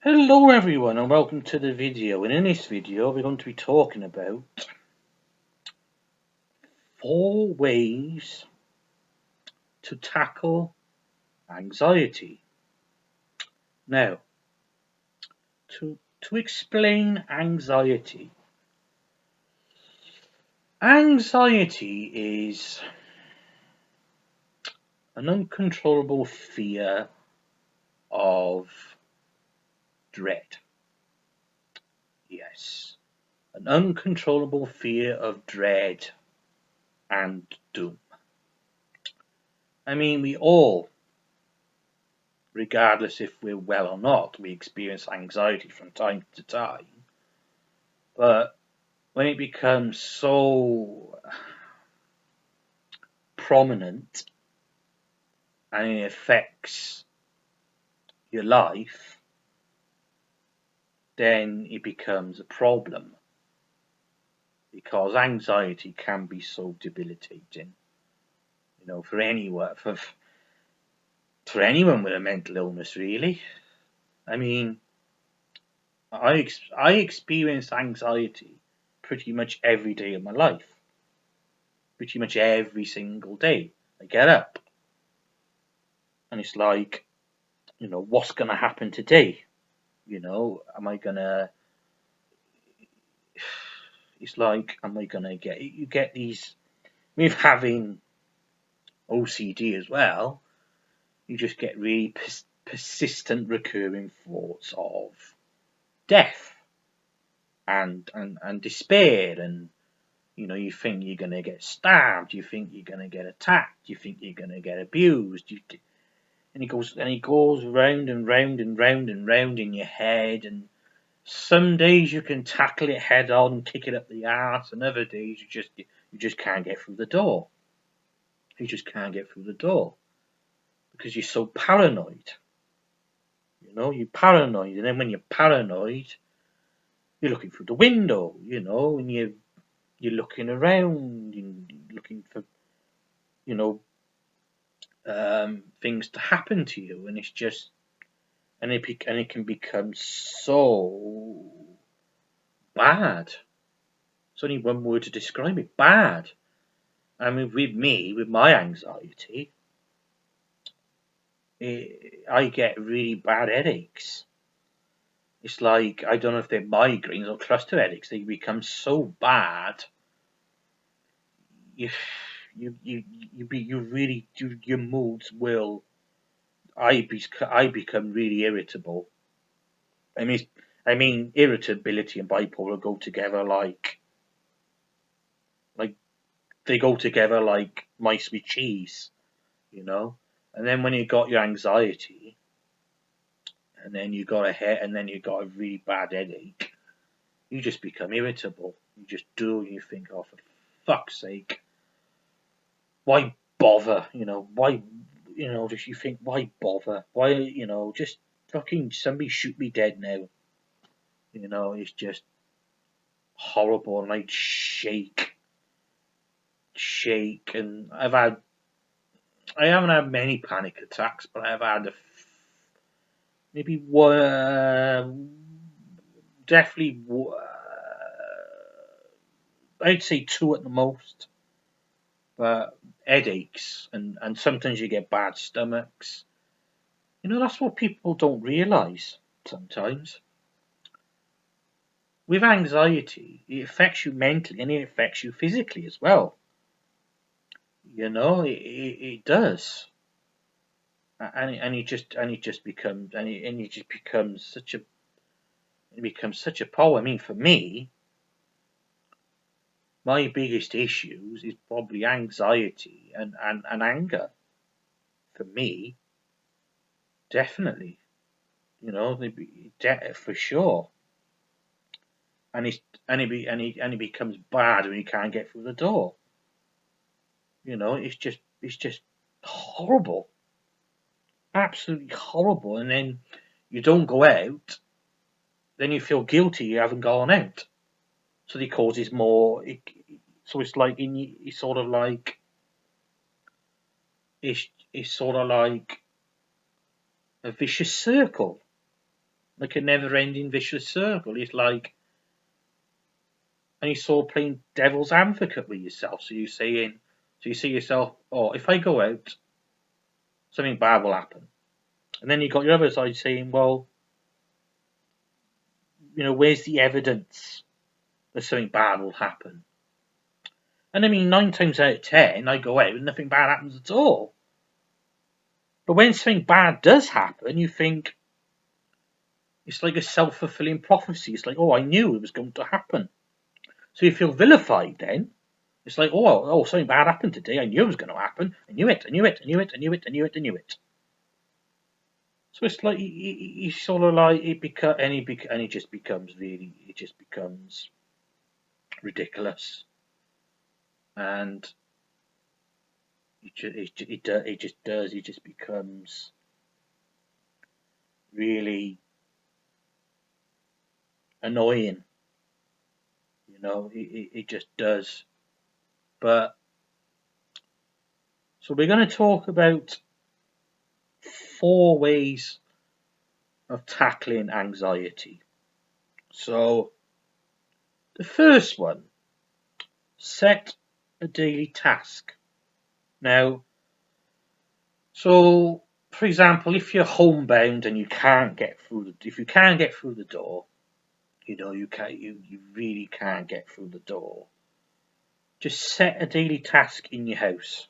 Hello everyone and welcome to the video, and in this video we're going to be talking about 4 ways to tackle anxiety. Now, to explain anxiety is an uncontrollable fear of dread. Yes, an uncontrollable fear of dread and doom. I mean, we all, regardless if we're well or not, we experience anxiety from time to time. But when it becomes so prominent and it affects your life, then it becomes a problem, because anxiety can be so debilitating. For anyone with a mental illness, really. I mean, I experience anxiety pretty much every day of my life. Pretty much every single day. I get up and it's like, what's going to happen today? Am I going to, it's like, am I going to you get these, with having OCD as well, you just get really persistent recurring thoughts of death and despair, and you think you're going to get stabbed, you think you're going to get attacked, you think you're going to get abused, and it goes round and round and round and round in your head. And some days you can tackle it head on and kick it up the arse, and other days you just can't get through the door. You just can't get through the door because you're so paranoid. You're paranoid, and then when you're paranoid, you're looking through the window, and you're looking around, and looking for, things to happen to you, and it's just, and it can become so bad. It's only one word to describe it: bad. I mean, with my anxiety, I get really bad headaches. It's like, I don't know if they're migraines or cluster headaches. They become so bad. Your moods will. I become really irritable. I mean, irritability and bipolar go together like they go together like mice with cheese, And then when you got your anxiety, and then you got a really bad headache, you just become irritable. You just do, and you think, oh, for fuck's sake, why bother? Why, just you think, why bother? Why, just fucking somebody shoot me dead now. It's just horrible, and I'd shake, and I haven't had many panic attacks, but I've had maybe one, definitely, I'd say 2 at the most. But headaches, and sometimes you get bad stomachs. That's what people don't realise sometimes. With anxiety, it affects you mentally and it affects you physically as well. It does, and it just becomes such a problem. I mean, for me, my biggest issues is probably anxiety and anger. For me, definitely, for sure. And it becomes bad when you can't get through the door. It's just horrible, absolutely horrible. And then you don't go out, then you feel guilty you haven't gone out, so it causes more. So it's like it's sort of like it's sort of like a vicious circle. like a never-ending vicious circle. It's like, and you're sort of playing devil's advocate with yourself. So you see yourself, oh, if I go out, something bad will happen. And then you've got your other side saying, well, where's the evidence that something bad will happen? And I mean, 9 times out of 10, I go out and nothing bad happens at all. But when something bad does happen, you think it's like a self-fulfilling prophecy. It's like, oh, I knew it was going to happen. So you feel vilified then. It's like, oh, something bad happened today. I knew it was going to happen. I knew it. So it's like you sort of like it just becomes ridiculous, and it just becomes really annoying. It just does. But so we're going to talk about 4 ways of tackling anxiety. So the first one, set a daily task. Now, so for example, if you're homebound and you can't get through the door, you really can't get through the door. Just set a daily task in your house.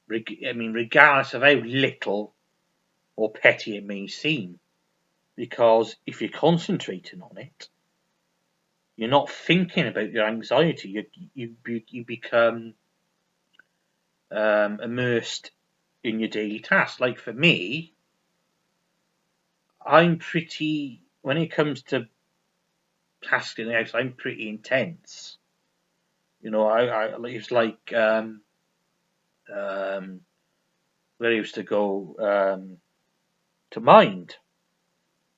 Regardless of how little or petty it may seem, because if you're concentrating on it, you're not thinking about your anxiety. You become immersed in your daily task. Like for me, when it comes to tasks in the house, I'm pretty intense. It's like where I used to go to Mind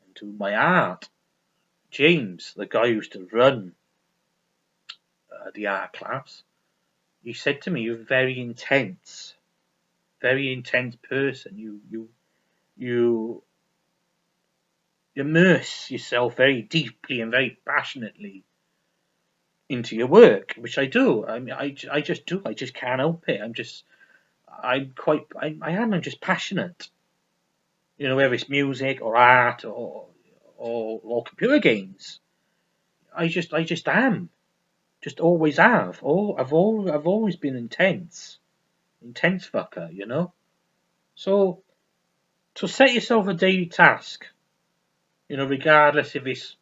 and to my art. James, the guy who used to run the art class, he said to me, "You're a very intense person. You immerse yourself very deeply and very passionately into your work," which I do. I mean, I just do. I just can't help it. I'm just passionate. Whether it's music or art or computer games, I just am. Just always have. I've always been intense fucker. So set yourself a daily task. Regardless if it's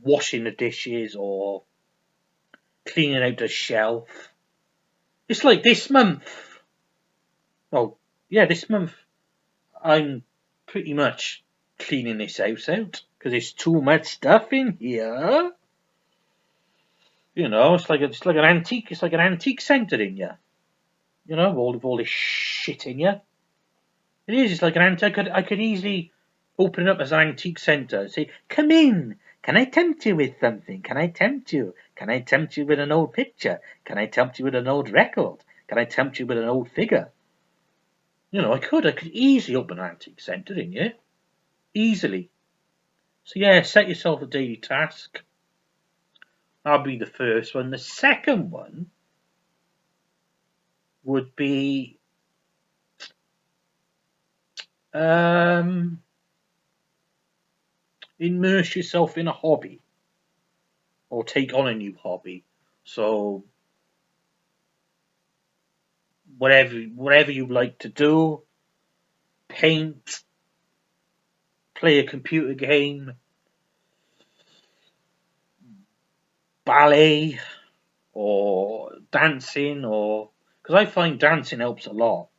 washing the dishes or cleaning out the shelf. It's like this month. Oh, yeah, this month I'm pretty much cleaning this house out because there's too much stuff in here. It's like an antique. It's like an antique centre in here. All this shit in here. It is. It's like an antique. I could easily open it up as an antique centre and say, "Come in. Can I tempt you with something? Can I tempt you? Can I tempt you with an old picture? Can I tempt you with an old record? Can I tempt you with an old figure?" I could easily open an antique centre in here. Easily. So yeah, set yourself a daily task. That'll be the first one. The second one would be immerse yourself in a hobby or take on a new hobby. So whatever you like to do, paint, play a computer game, ballet, or dancing, or because I find dancing helps a lot.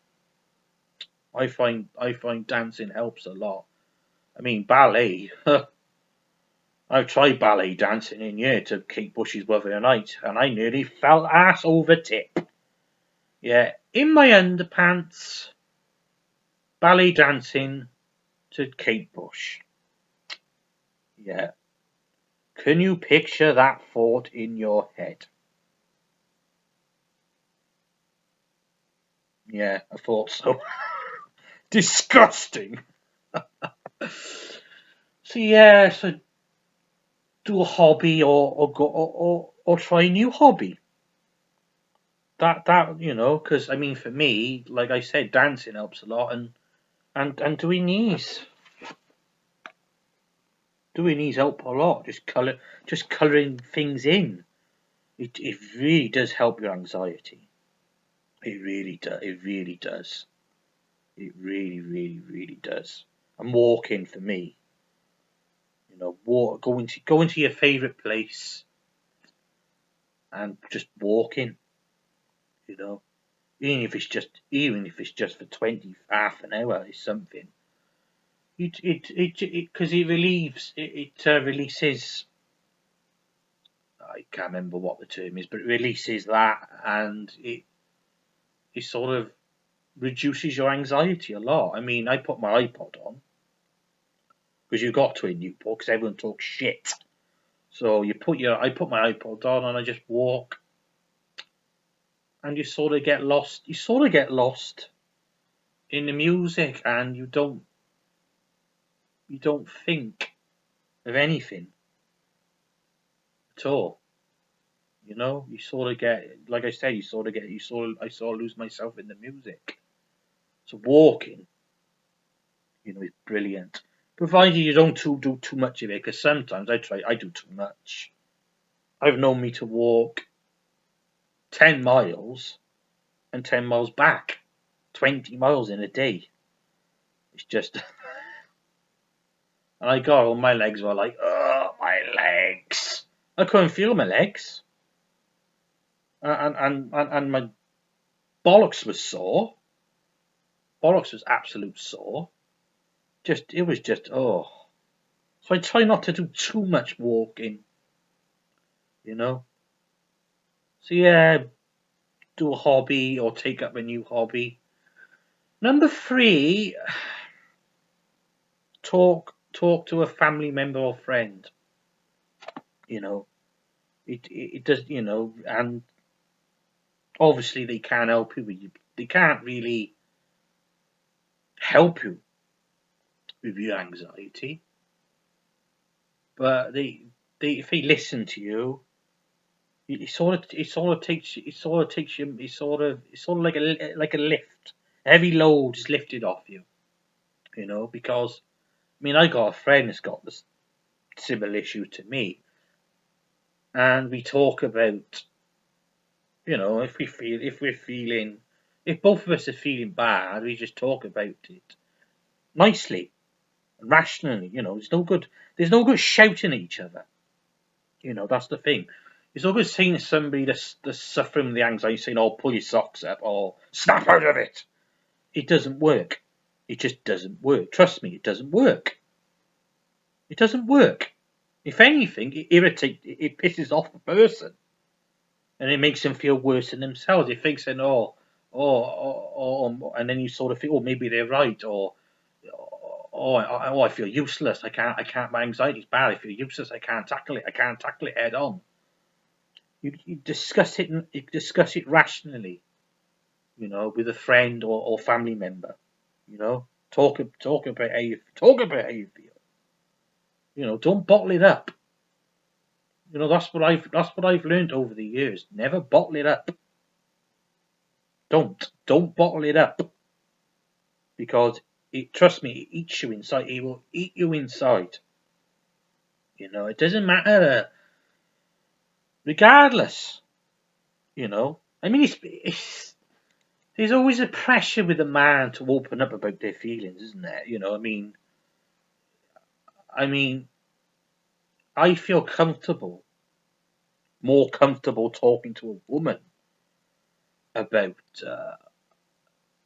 I find dancing helps a lot. I mean, ballet. I've tried ballet dancing in here to Kate Bush's Wuthering Night, and I nearly fell ass over tip. Yeah, in my underpants, ballet dancing to Kate Bush. Yeah. Can you picture that thought in your head? Yeah, I thought so. Disgusting. So yeah, so do a hobby or go or try a new hobby. That because I mean for me, like I said, dancing helps a lot, and doing these help a lot. Just colouring things in. It really does help your anxiety. It really does. It really does. It really, really, really does. And walking for me, going to your favourite place and just walking, you know, even if it's just for 20 half an hour is something. It because it relieves releases. I can't remember what the term is, but it releases that, and it sort of reduces your anxiety a lot. I mean, I put my iPod on because you got to in Newport because everyone talks shit. So I put my iPod on and I just walk, and you sort of get lost. You sort of get lost in the music, and you don't think of anything at all. You sort of get, like I said, I sort of lose myself in the music. So walking, is brilliant, provided you don't do too much of it. Because sometimes I do too much. I've known me to walk 10 miles and 10 miles back, 20 miles in a day. It's just, and I got all my legs were like, oh, my legs. I couldn't feel my legs, and my bollocks was sore. Bollocks was absolute sore. It was just oh. So I try not to do too much walking, you know. So yeah, do a hobby or take up a new hobby. Number 3, talk to a family member or friend. You know, it does. And obviously they can't help you. They can't really help you with your anxiety, but if they listen to you, it sort of takes you. It's sort of like a lift. Heavy load is lifted off you. Because I mean I got a friend that's got this similar issue to me, and we talk about if both of us are feeling bad, we just talk about it nicely and rationally. There's no good shouting at each other. That's the thing. It's no good saying to somebody that's suffering with the anxiety, saying, "Oh, pull your socks up," or "Snap out of it." It doesn't work. It just doesn't work. Trust me, it doesn't work. It doesn't work. If anything, it pisses off the person, and it makes them feel worse than themselves. It thinks, and then you sort of think, "Oh, maybe they're right," or I feel useless. I can't. My anxiety's bad. I feel useless. I can't tackle it. I can't tackle it head on. You discuss it. You discuss it rationally. With a friend or family member. Talk about how you feel. Don't bottle it up. That's what I've learned over the years. Never bottle it up. Don't bottle it up, because trust me, it eats you inside. It will eat you inside. It doesn't matter. Regardless, I mean, there's always a pressure with a man to open up about their feelings, isn't there? I mean, I feel more comfortable talking to a woman about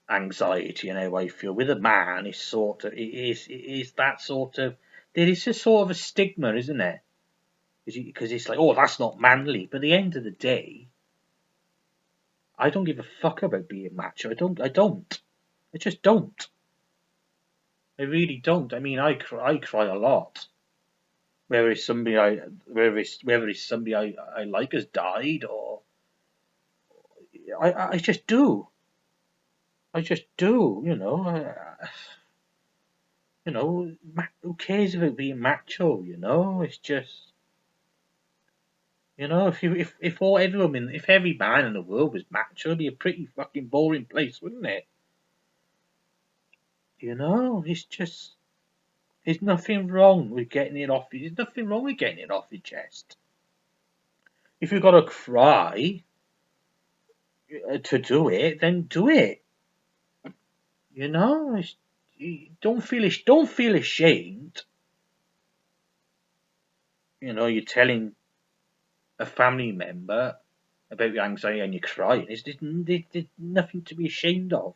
anxiety and how I feel. With a man, it is that sort of, there is a sort of a stigma, isn't there? Because it's like, oh, that's not manly. But at the end of the day, I don't give a fuck about being macho. I don't. I just don't. I really don't. I mean, I cry a lot. Whether it's somebody I like has died, or I just do. I just do. You know, who cares about being macho? You know, it's just, you know, if every man in the world was macho, it'd be a pretty fucking boring place, wouldn't it? You know, it's just, there's nothing wrong with getting it off. There's nothing wrong with getting it off your chest. If you've got to cry to do it, then do it. You know, don't feel ashamed. You know, you're telling a family member about your anxiety and you're crying. There's nothing to be ashamed of.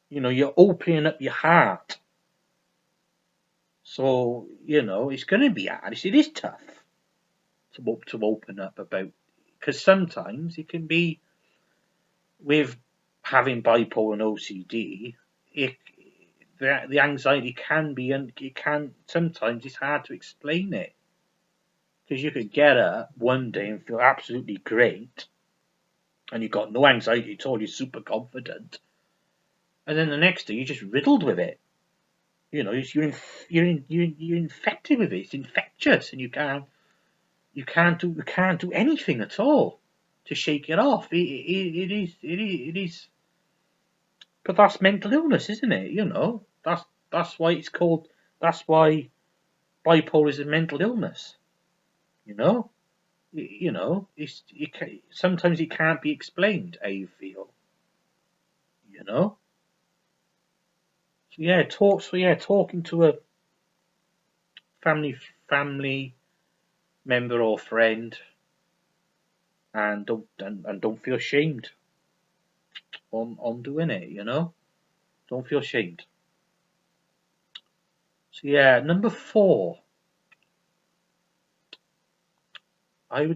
You know, you're opening up your heart. So, you know, it's going to be hard. It is tough to open up about, because sometimes it can be, with having bipolar and OCD, the anxiety can be, and sometimes it's hard to explain it. Because you could get up one day and feel absolutely great, and you've got no anxiety at all, you're super confident, and then the next day you're just riddled with it. You know, you're infected with it. It's infectious, and you can't do anything at all to shake it off. It is. But that's mental illness, isn't it? You know, that's why it's called. That's why bipolar is a mental illness. You know, sometimes it can't be explained how you feel. You know. So talking to a family member or friend, and don't feel ashamed on doing it. You know, don't feel ashamed. So yeah, number 4. I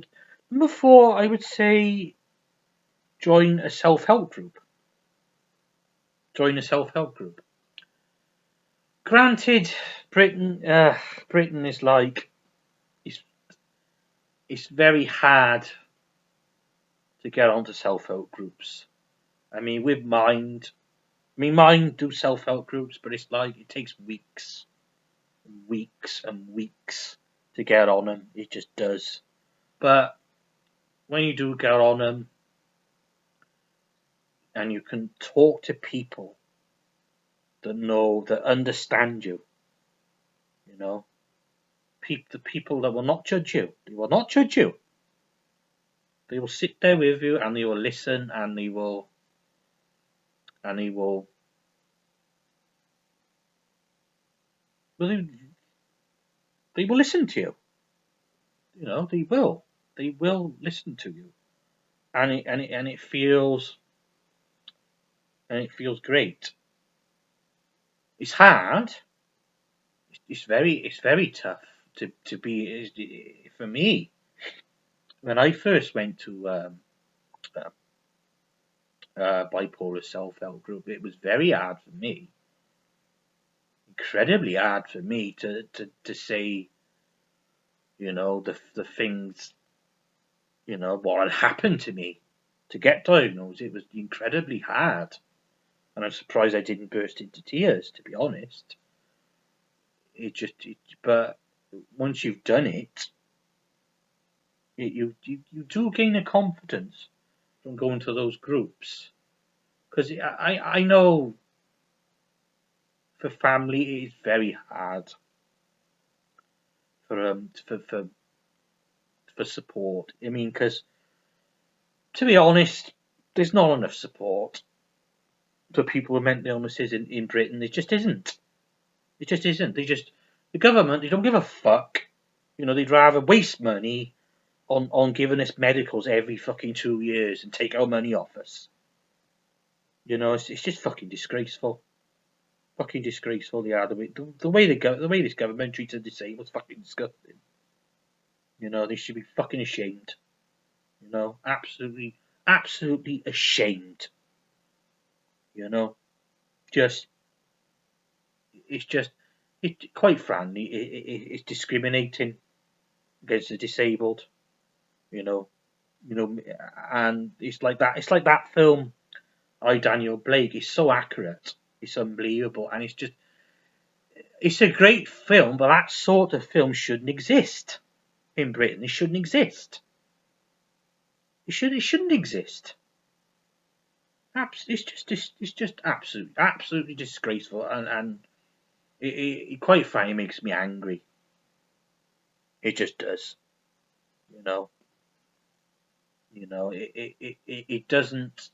would say join a self-help group. Join a self-help group. Granted, Britain is like, it's very hard to get onto self-help groups. I mean, Mind do self-help groups, but it's like it takes weeks and weeks to get on them. It just does. But when you do get on them, and you can talk to people that understand you, you know, the people that will not judge you. They will not judge you. They will sit there with you, and they will listen, and they will well, they will listen to you. You know, they will listen to you, and it feels great. It's hard. It's very tough to be, for me. When I first went to bipolar self-help group, it was very hard for me, incredibly hard for me to say, you know, the things, you know, what had happened to me to get diagnosed. It was incredibly hard, and I'm surprised I didn't burst into tears, to be honest. But once you've done it, you do gain a confidence from going to those groups, because I know for family it is very hard for support. I mean, because to be honest, there's not enough support for people with mental illnesses in Britain. There just isn't. It just isn't. The government, they don't give a fuck. You know, they'd rather waste money on giving us medicals every fucking 2 years and take our money off us. You know, it's just fucking disgraceful. Fucking disgraceful. They are the way this government treats the disabled is fucking disgusting. You know, they should be fucking ashamed. You know, absolutely ashamed. You know, quite frankly, it's discriminating against the disabled. You know, and it's like that. It's like that film, I, Daniel Blake. It's so accurate. It's unbelievable, and it's just, it's a great film, but that sort of film shouldn't exist in Britain. It shouldn't exist. It shouldn't exist. It's just absolutely disgraceful, and it quite frankly makes me angry. It just does. You know. It doesn't.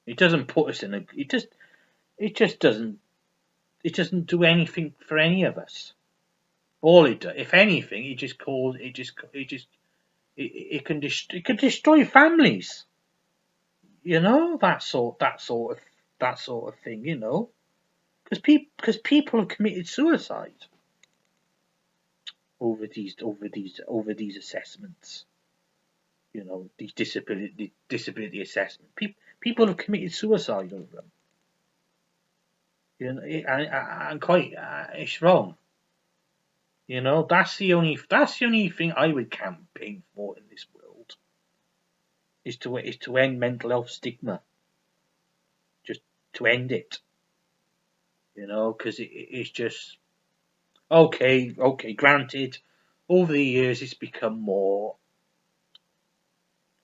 It doesn't put us in a. It just doesn't. It doesn't do anything for any of us. All it does, if anything, it just calls. It can destroy families. That sort of thing. Because people have committed suicide over these assessments. These disability assessments. People have committed suicide over them. And quite, it's wrong. That's the only thing I would campaign for in this world. Is to end mental health stigma. Just to end it. Because it's just okay. Granted, over the years it's become more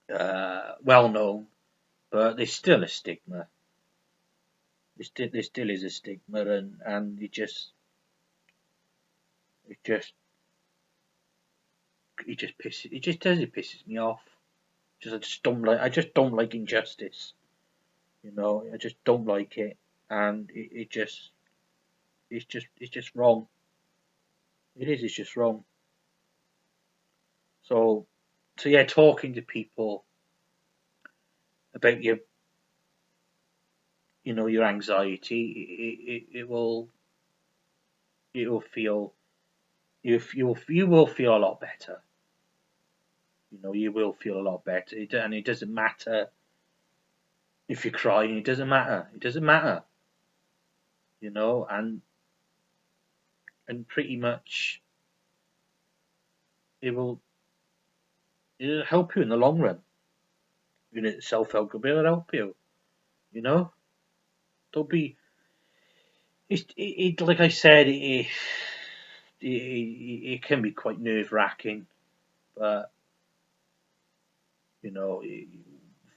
well known, but there's still a stigma. There still is a stigma, and it just pisses me off. I just don't like injustice. I just don't like it, and it's just wrong. It's just wrong. So yeah, talking to people about your anxiety, it will feel you will feel a lot better. You will feel a lot better, and it doesn't matter if you're crying. It doesn't matter. And pretty much it'll help you in the long run. Self-help group, it'll help you. Don't be. It like I said, it can be quite nerve-wracking, but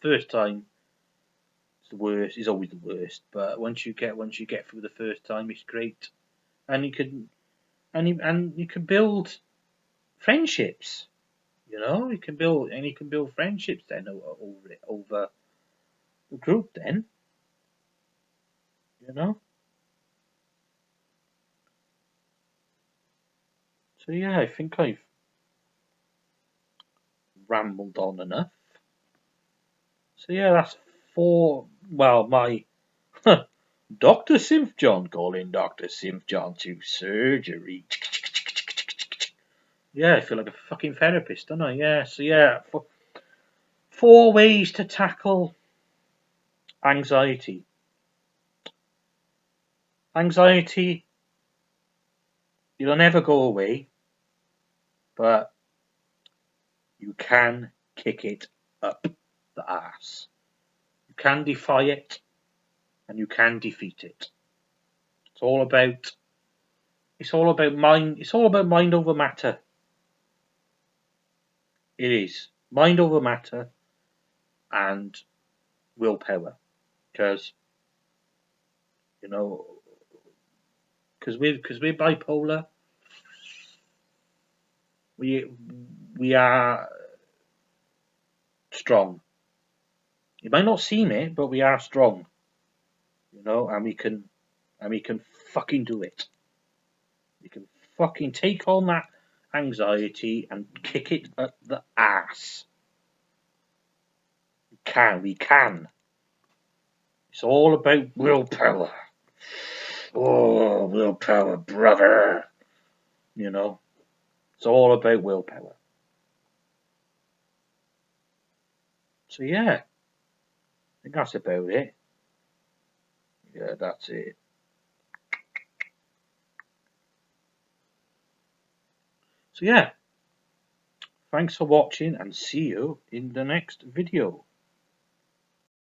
first time it's the worst. It's always the worst, but once you get through the first time, it's great, and you can build friendships. You can build friendships then over the group then. So yeah, I think I've rambled on enough. So yeah, that's my Dr. SynthJohn calling Dr. SynthJohn to surgery. Yeah, I feel like a fucking therapist, don't I? Yeah, so yeah, 4 ways to tackle anxiety. Anxiety, it'll never go away, but you can kick it up the arse. You can defy it, and you can defeat it. It's all about mind. It's all about mind over matter. It is mind over matter and willpower, because we're bipolar. We are strong. You might not seem it, but we are strong. And we can fucking do it. We can fucking take on that anxiety and kick it up the ass. We can. It's all about willpower. Oh, willpower, brother. It's all about willpower. So yeah, I think that's about it. Yeah, that's it. So yeah, thanks for watching, and see you in the next video.